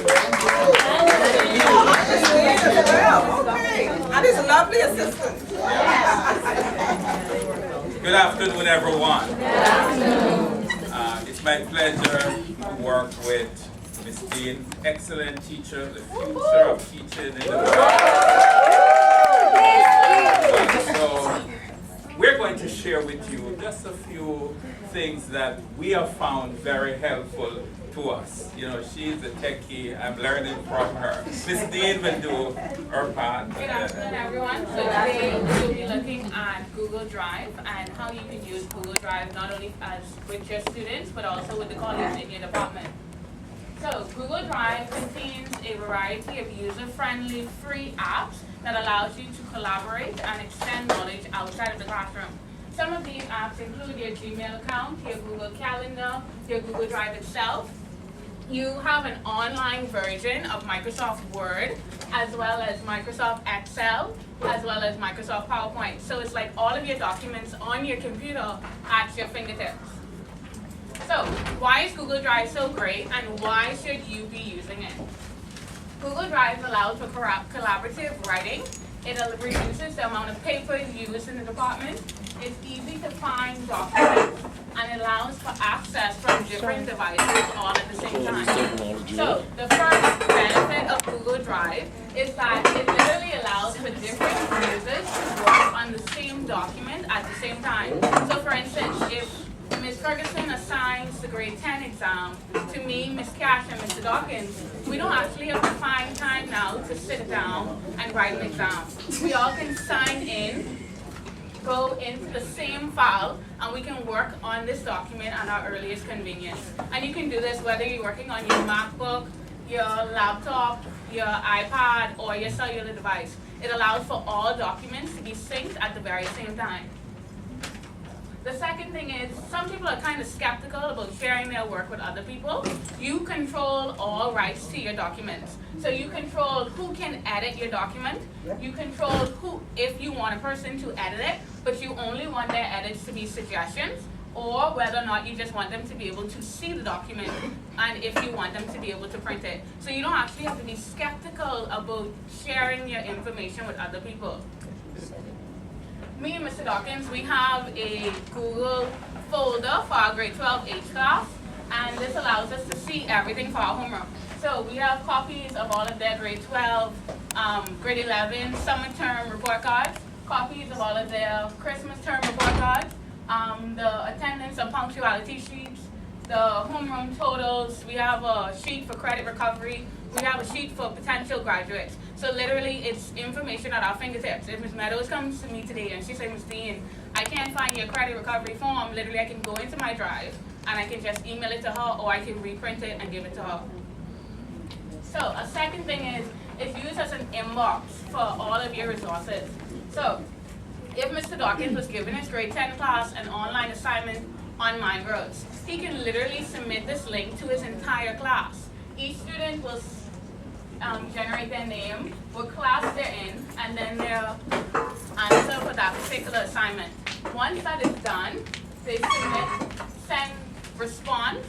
Okay. And his lovely assistant. Good afternoon, everyone. It's my pleasure to work with Ms. Dean, excellent teacher, the future of teaching in the world. So we're going to share with you just a few things that we have found very helpful to us. You know, she's a techie. I'm learning from her. Ms. Dean will do her part. Good afternoon, everyone. So today we'll be looking at Google Drive and how you can use Google Drive not only with your students, but also with the colleagues in your department. So Google Drive contains a variety of user-friendly free apps that allows you to collaborate and extend knowledge outside of the classroom. Some of these apps include your Gmail account, your Google Calendar, your Google Drive itself. You have an online version of Microsoft Word, as well as Microsoft Excel, as well as Microsoft PowerPoint. So it's like all of your documents on your computer at your fingertips. So why is Google Drive so great, and why should you be using it? Google Drive allows for collaborative writing. It reduces the amount of paper used in the department. It's easy to find documents, and it allows for access from different devices all at the same time. So the first benefit of Google Drive is that it literally allows for different users to work on the same document at the same time. So for instance, if Ms. Ferguson assigns the grade 10 exam to me, Ms. Cash, and Mr. Dawkins, we don't actually have to find time now to sit down and write an exam. We all can sign in, go into the same file, and we can work on this document at our earliest convenience. And you can do this whether you're working on your MacBook, your laptop, your iPad, or your cellular device. It allows for all documents to be synced at the very same time. The second thing is, some people are kind of skeptical about sharing their work with other people. You control all rights to your documents. So you control who can edit your document. You control who, if you want a person to edit it, but you only want their edits to be suggestions, or whether or not you just want them to be able to see the document, and if you want them to be able to print it. So you don't actually have to be skeptical about sharing your information with other people. Me and Mr. Dawkins, we have a Google folder for our grade 12 H class, and this allows us to see everything for our homework. So we have copies of all of their grade 12, grade 11 summer term report cards, copies of all of their Christmas term report cards, the attendance and punctuality sheets, the homeroom totals. We have a sheet for credit recovery. We have a sheet for potential graduates. So literally, it's information at our fingertips. If Ms. Meadows comes to me today and she says, Ms. Dean, I can't find your credit recovery form, literally I can go into my drive and I can just email it to her, or I can reprint it and give it to her. So a second thing is, it's used as an inbox for all of your resources. So if Mr. Dawkins was given his grade 10 class an online assignment on MindRoads, he can literally submit this link to his entire class. Each student will generate their name, what class they're in, and then their answer for that particular assignment. Once that is done, they send response,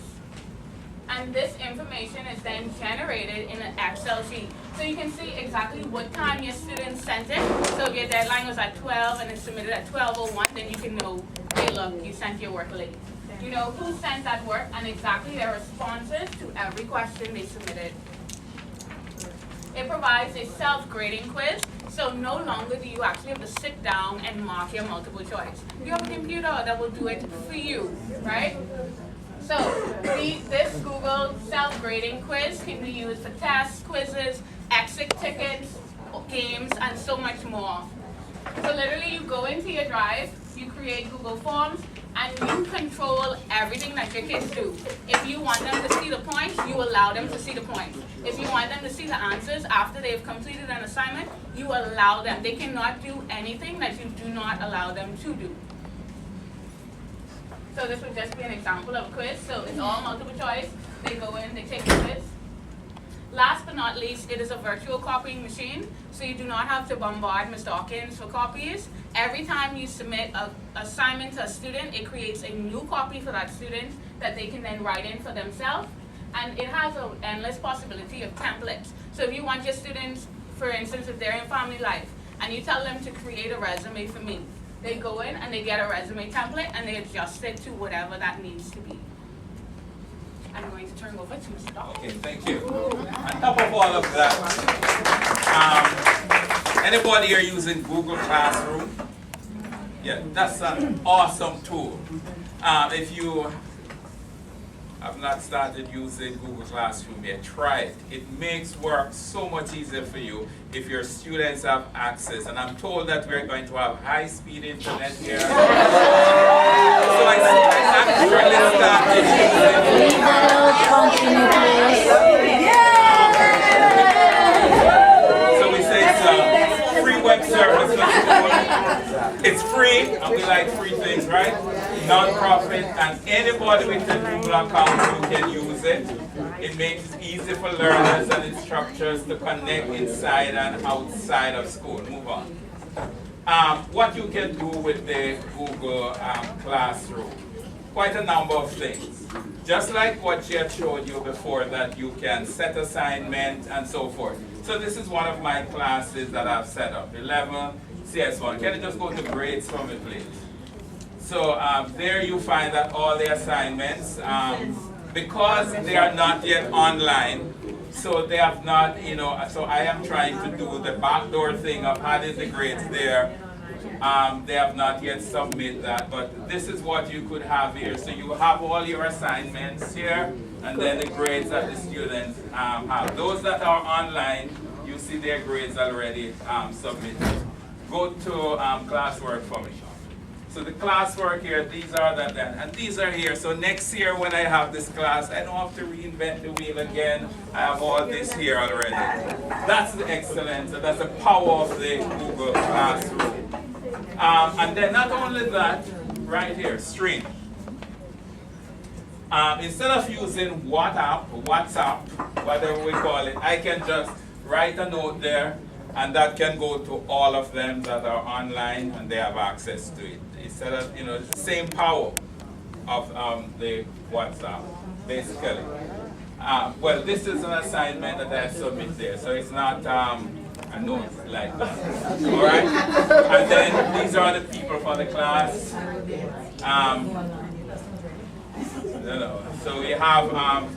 and this information is then generated in an Excel sheet. So you can see exactly what time your student sent it. So if your deadline was at 12 and it's submitted at 12:01, then you can know, hey look, you sent your work late. You know who sent that work and exactly their responses to every question they submitted. It provides a self-grading quiz, so no longer do you actually have to sit down and mark your multiple choice. You have a computer that will do it for you, right? So this Google self-grading quiz can be used for tests, quizzes, exit tickets, games, and so much more. So literally you go into your drive, you create Google Forms, and you control everything that your kids do. If you want them to see the points, you allow them to see the points. If you want them to see the answers after they've completed an assignment, you allow them. They cannot do anything that you do not allow them to do. So this would just be an example of a quiz. So it's all multiple choice. They go in, they take the quiz. Last but not least, it is a virtual copying machine, so you do not have to bombard Ms. Dawkins for copies. Every time you submit an assignment to a student, it creates a new copy for that student that they can then write in for themselves. And it has an endless possibility of templates. So if you want your students, for instance, if they're in family life, and you tell them to create a resume for me, they go in and they get a resume template and they adjust it to whatever that needs to be. I'm going to turn over to Mr. Dawkins. Okay, thank you. On top of all of that, anybody here using Google Classroom? Yeah, that's an awesome tool. If you have not started using Google Classroom yet, try it. It makes work so much easier for you if your students have access. And I'm told that we're going to have high-speed internet here. So I actually started using. So we say it's a free web service. It's free, and we like free things, right? Non-profit, and anybody with a Google account who can use it. It makes it easy for learners and instructors to connect inside and outside of school. Move on. What you can do with the Google Classroom. Quite a number of things. Just like what she had showed you before, that you can set assignments and so forth. So this is one of my classes that I've set up, 11 CS1. Can you just go to grades for me, please? So there you find that all the assignments, because they are not yet online, so they have not, so I am trying to do the backdoor thing of adding the grades there. They have not yet submitted that, but this is what you could have here. So you have all your assignments here, and then the grades that the students have. Those that are online, you see their grades already submitted. Go to classwork for me. So the classwork here, these are that, and these are here. So next year when I have this class, I don't have to reinvent the wheel again. I have all this here already. That's the excellence, and that's the power of the Google Classroom. And then not only that, right here, stream. Instead of using WhatsApp, whatever we call it, I can just write a note there, and that can go to all of them that are online, and they have access to it. Instead of, it's the same power of the WhatsApp, basically. Well, this is an assignment that I submit there, so it's not a note like that. All right? And then these are the people for the class. So we have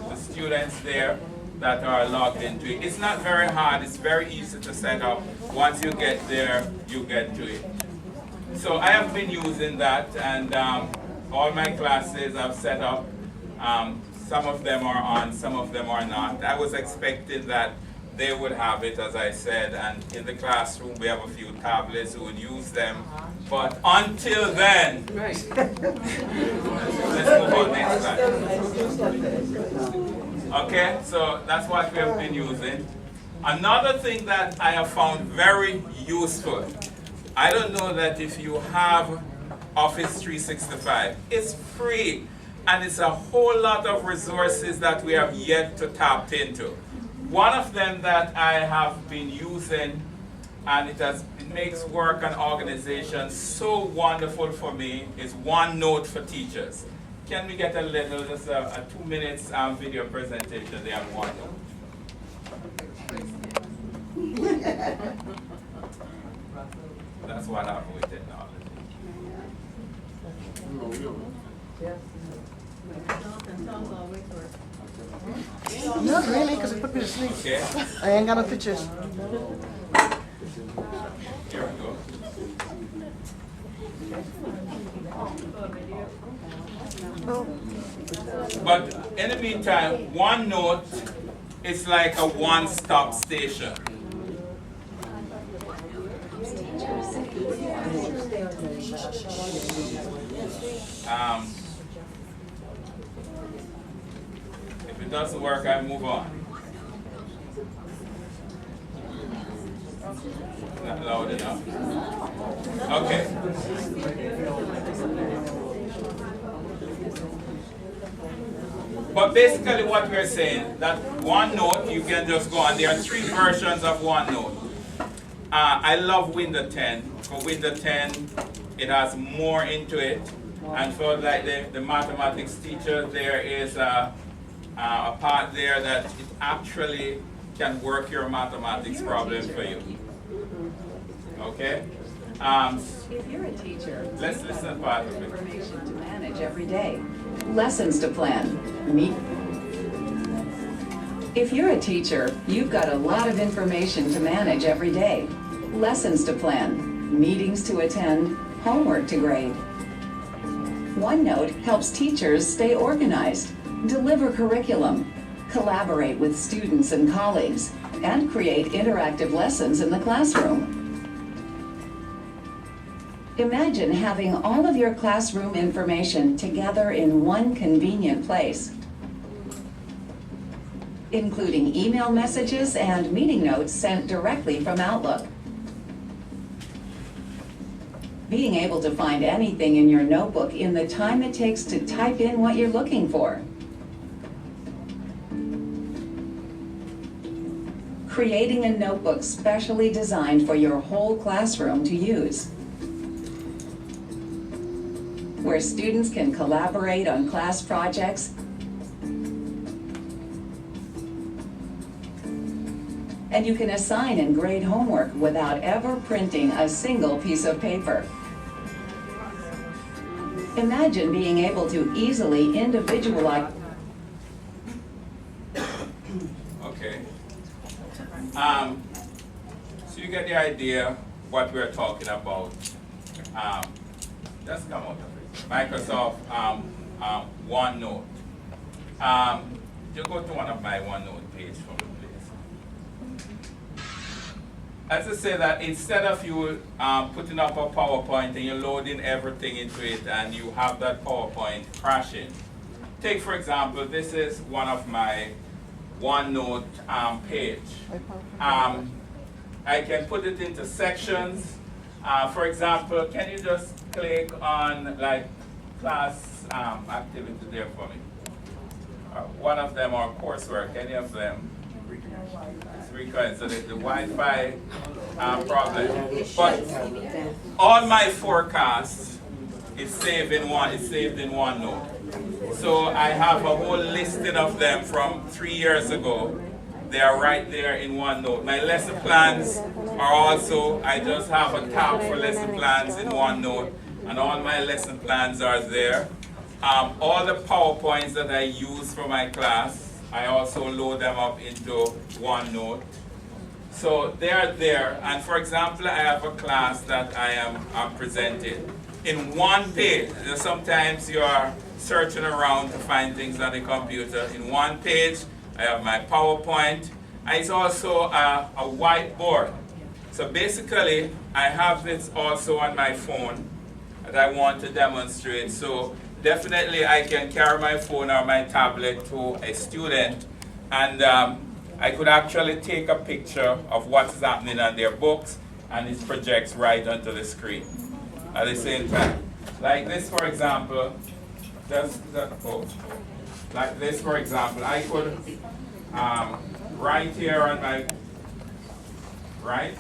the students there that are logged into it. It's not very hard. It's very easy to set up. Once you get there, you get to it. So I have been using that, and all my classes I've set up. Some of them are on, some of them are not. I was expecting that they would have it, as I said, and in the classroom we have a few tablets who would use them. But until then, let's move on next slide. Okay, so that's what we have been using. Another thing that I have found very useful, I don't know that if you have Office 365, it's free, and it's a whole lot of resources that we have yet to tap into. One of them that I have been using, and it makes work and organization so wonderful for me, is OneNote for teachers. Can we get just a 2 minutes video presentation there on OneNote? That's what happened with technology. Not really, because it put me to sleep. Okay. I ain't got no pictures. Here we go. But in the meantime, OneNote is like a one-stop station. If it doesn't work, I move on. Not loud enough. Okay. But basically what we're saying, that OneNote, you can just go on. There are 3 versions of OneNote. I love Windows 10. For Windows 10, it has more into it. And for like the mathematics teacher, there is a part there that it actually can work your mathematics problem for you. Okay? If you're a teacher, Let's listen part of it. information to manage every day. Lessons to plan. Meet. If you're a teacher, you've got a lot of information to manage every day. Lessons to plan, meetings to attend, homework to grade. OneNote helps teachers stay organized, deliver curriculum, collaborate with students and colleagues, and create interactive lessons in the classroom. Imagine having all of your classroom information together in one convenient place, including email messages and meeting notes sent directly from Outlook. Being able to find anything in your notebook in the time it takes to type in what you're looking for. Creating a notebook specially designed for your whole classroom to use, where students can collaborate on class projects and you can assign and grade homework without ever printing a single piece of paper. Imagine being able to easily individualize. Okay. So you get the idea what we're talking about. Just come out of it. Microsoft OneNote. You go to one of my OneNote page for me, please. As I say that instead of you putting up a PowerPoint and you're loading everything into it and you have that PowerPoint crashing. Take for example, this is one of my OneNote page. I can put it into sections. For example, can you just click on like class activity there for me? One of them are coursework, any of them? It's required, so the Wi-Fi problem. But all my forecasts is saved in OneNote. So I have a whole listing of them from 3 years ago. They are right there in OneNote. My lesson plans are also, I just have a tab for lesson plans in OneNote, and all my lesson plans are there. All the PowerPoints that I use for my class, I also load them up into OneNote. So they are there, and for example, I have a class that I am presenting. In one page, sometimes you are searching around to find things on the computer. In one page, I have my PowerPoint, and it's also a whiteboard. So basically, I have this also on my phone that I want to demonstrate. So definitely I can carry my phone or my tablet to a student, and I could actually take a picture of what's happening on their books, and it projects right onto the screen at the same time. Like this, for example, like this, for example, I could right here on my right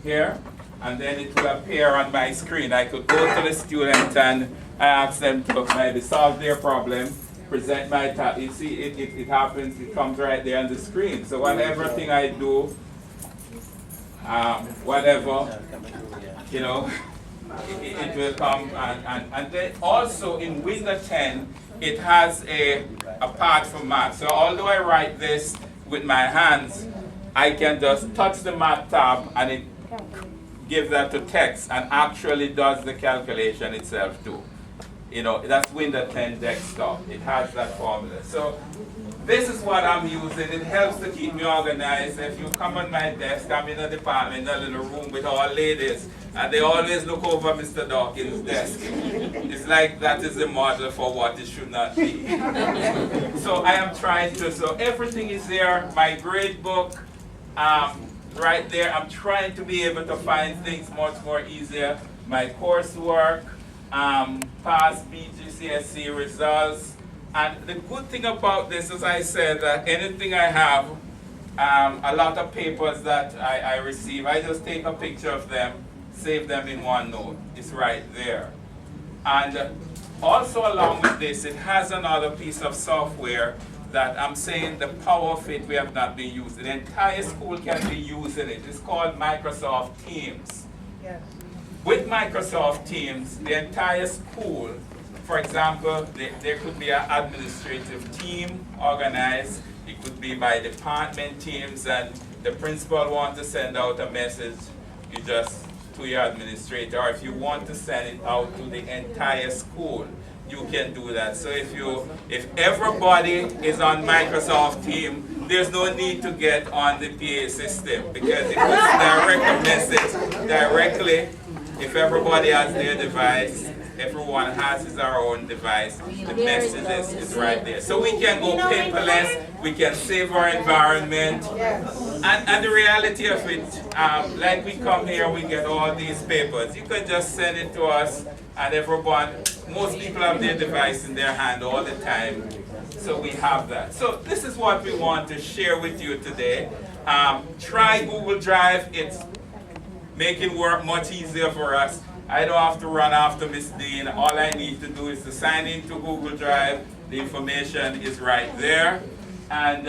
here, and then it will appear on my screen. I could go to the student and I ask them to maybe solve their problem, present my task. You see, it happens, it comes right there on the screen. So whatever thing I do, whatever, you know, it will come. And then also in Windows 10, it has a part for math. So although I write this with my hands, I can just touch the math tab and it gives that to text and actually does the calculation itself too. You know, that's Windows 10 desktop. It has that formula. So this is what I'm using. It helps to keep me organized. If you come on my desk, I'm in a department, a little room with all ladies, and they always look over Mr. Dawkins' desk. It's like that is the model for what it should not be. So I am trying to, so everything is there, my grade book, right there. I'm trying to be able to find things much more easier. My coursework, past BGCSE results. And the good thing about this, as I said, that anything I have, a lot of papers that I receive, I just take a picture of them, save them in OneNote. It's right there. And Also along with this, it has another piece of software that I'm saying the power of it we have not been using. The entire school can be using it. It's called Microsoft Teams. Yes. With Microsoft Teams, the entire school, for example, there could be an administrative team organized. It could be by department teams, and the principal wants to send out a message, you just to your administrator, or if you want to send it out to the entire school, you can do that. So if everybody is on Microsoft Teams, there's no need to get on the PA system, because it will direct a message directly. If everybody has their device, everyone has his or her own device, the message is right there. So we can go paperless, we can save our environment. And the reality of it, like we come here, we get all these papers. You can just send it to us, and everyone, most people have their device in their hand all the time. So we have that. So this is what we want to share with you today. Try Google Drive. It's making work much easier for us. I don't have to run after Miss Dean. All I need to do is to sign into Google Drive. The information is right there. And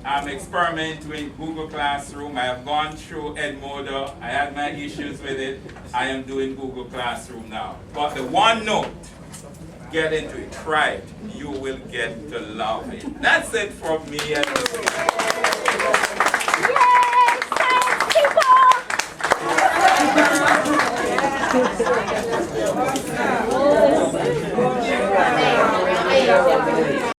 I'm experimenting with Google Classroom. I have gone through Edmodo. I had my issues with it. I am doing Google Classroom now. But the OneNote, get into it, try it. You will get to love it. That's it from me. Yay!